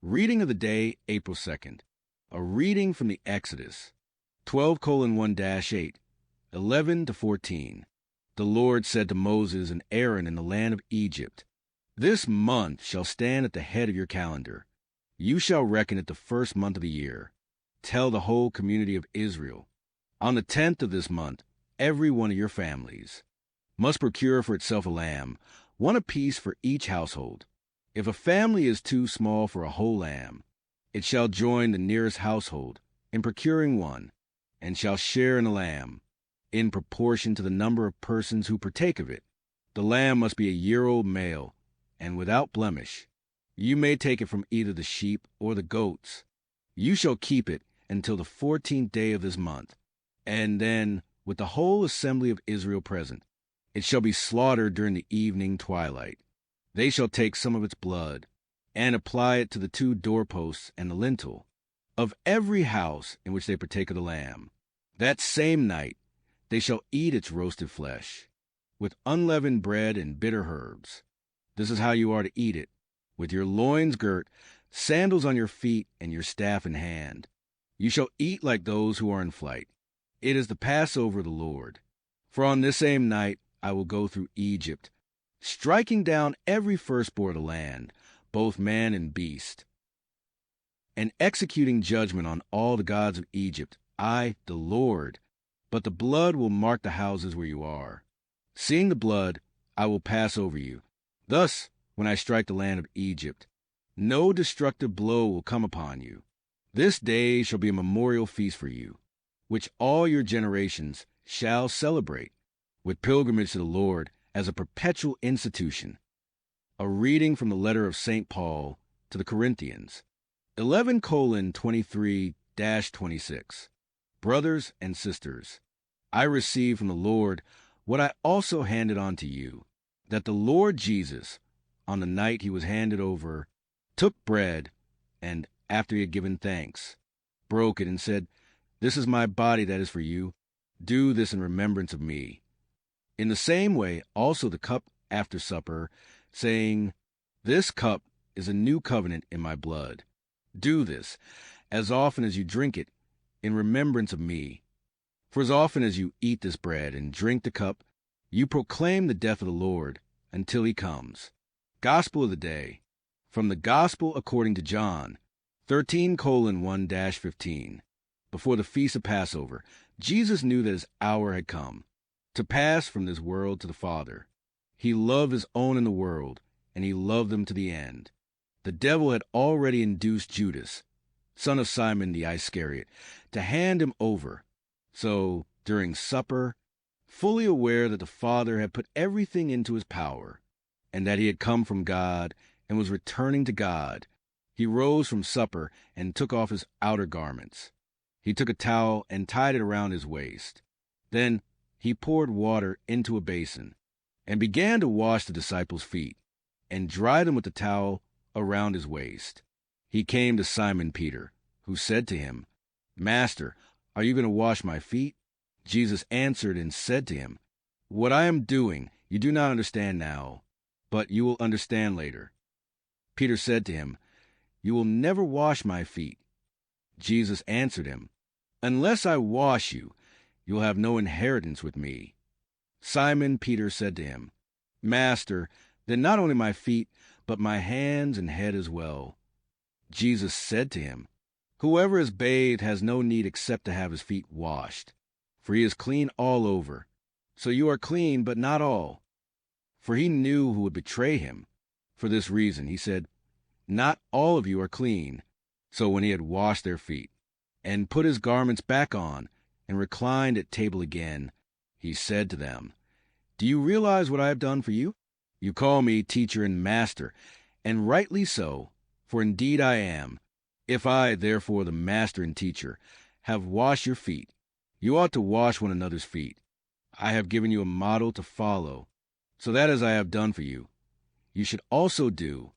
Reading of the day, April 2nd. A reading from the Exodus, 12:1-8, 11-14. The Lord said to Moses and Aaron in the land of Egypt, "This month shall stand at the head of your calendar. You shall reckon it the first month of the year. Tell the whole community of Israel. On the 10th of this month, every one of your families must procure for itself a lamb, one apiece for each household. If a family is too small for a whole lamb, it shall join the nearest household in procuring one, and shall share in the lamb, in proportion to the number of persons who partake of it. The lamb must be a year-old male, and without blemish. You may take it from either the sheep or the goats. You shall keep it until the 14th day of this month, and then, with the whole assembly of Israel present, it shall be slaughtered during the evening twilight. They shall take some of its blood, and apply it to the 2 doorposts and the lintel of every house in which they partake of the lamb. That same night they shall eat its roasted flesh, with unleavened bread and bitter herbs. This is how you are to eat it, with your loins girt, sandals on your feet, and your staff in hand. You shall eat like those who are in flight. It is the Passover of the Lord. For on this same night I will go through Egypt, striking down every firstborn of the land, both man and beast, and executing judgment on all the gods of Egypt, I, the Lord. But the blood will mark the houses where you are. Seeing the blood, I will pass over you. Thus, when I strike the land of Egypt, no destructive blow will come upon you. This day shall be a memorial feast for you, which all your generations shall celebrate, with pilgrimage to the Lord as a perpetual institution." A reading from the letter of St. Paul to the Corinthians, 11:23-26. Brothers and sisters, I received from the Lord what I also handed on to you, that the Lord Jesus, on the night he was handed over, took bread, and after he had given thanks, broke it and said, "This is my body that is for you. Do this in remembrance of me." In the same way also the cup after supper, saying, "This cup is a new covenant in my blood. Do this, as often as you drink it, in remembrance of me. For as often as you eat this bread and drink the cup, you proclaim the death of the Lord until he comes." Gospel of the day. From the Gospel according to John, 13:1-15. Before the feast of Passover, Jesus knew that his hour had come to pass from this world to the Father. He loved his own in the world, and he loved them to the end. The devil had already induced Judas, son of Simon the Iscariot, to hand him over. So, during supper, fully aware that the Father had put everything into his power, and that he had come from God and was returning to God, he rose from supper and took off his outer garments. He took a towel and tied it around his waist. Then he poured water into a basin and began to wash the disciples' feet and dry them with the towel around his waist. He came to Simon Peter, who said to him, "Master, are you going to wash my feet?" Jesus answered and said to him, "What I am doing you do not understand now, but you will understand later." Peter said to him, "You will never wash my feet." Jesus answered him, "Unless I wash you, you will have no inheritance with me." Simon Peter said to him, "Master, then not only my feet, but my hands and head as well." Jesus said to him, "Whoever is bathed has no need except to have his feet washed, for he is clean all over. So you are clean, but not all." For he knew who would betray him. For this reason, he said, "Not all of you are clean." So when he had washed their feet, and put his garments back on, and reclined at table again, he said to them, "Do you realize what I have done for you? You call me teacher and master, and rightly so, for indeed I am. If I, therefore, the master and teacher, have washed your feet, you ought to wash one another's feet. I have given you a model to follow, so that as I have done for you, you should also do.